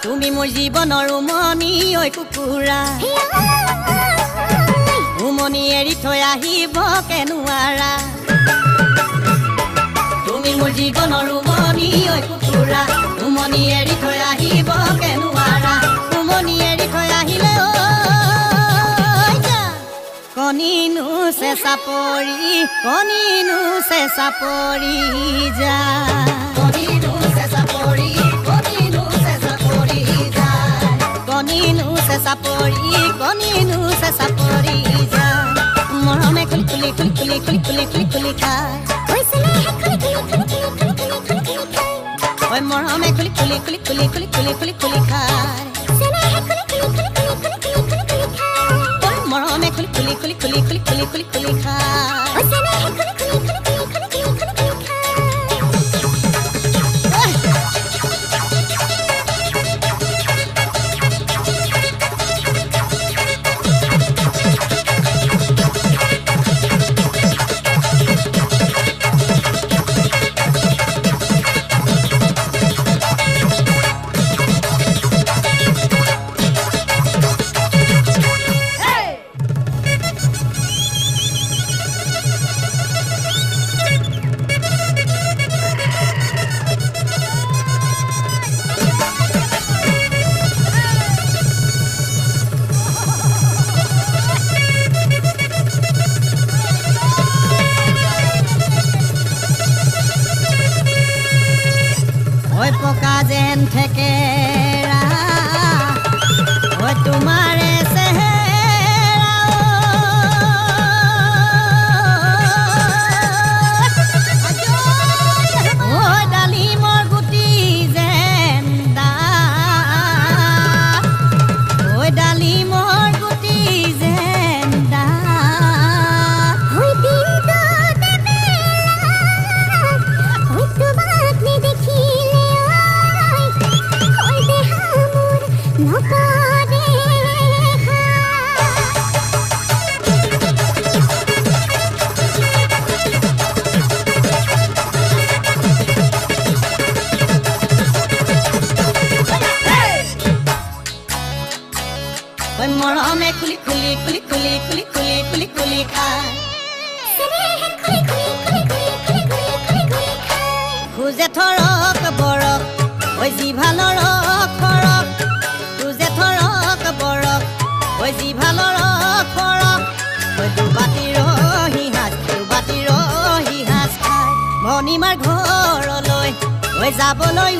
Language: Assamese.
তুমি মোৰ জীৱনৰ উমনি ঐ কুকুৰা উমনি এৰি থৈ আহিব কেনুৱাৰা তুমি মোৰ জীৱনৰ উমনি ঐ কুকুৰা উমনি এৰি থৈ আহিব কেনুৱাৰা উমনি এৰি থৈ আহিলে কণিনো চেঁচা পৰি যা কণিনো চেঁচা পৰি যা কণিনো চেঁচা পৰি যা মৰমে খুলি খায় ঐ মৰমে খুলি খায় মৰমে খুলি খায় পকা যেন থেকেৰা ঐ তোমাৰে চেহেৰা ঐ ডালিমৰ গুটি যেন ডাঠ ঐ ডালিমৰ গুটি যেন মৰমে খুলি খায় খুজে থৰক বৰক ঐ জিভালৰ খৰক খুজে থৰক বৰক ঐ জিভালৰ খৰক ঐ দুবাটিৰ হিহাজ খায় ভনীমাৰ ঘৰলৈ ঐ যাবলৈ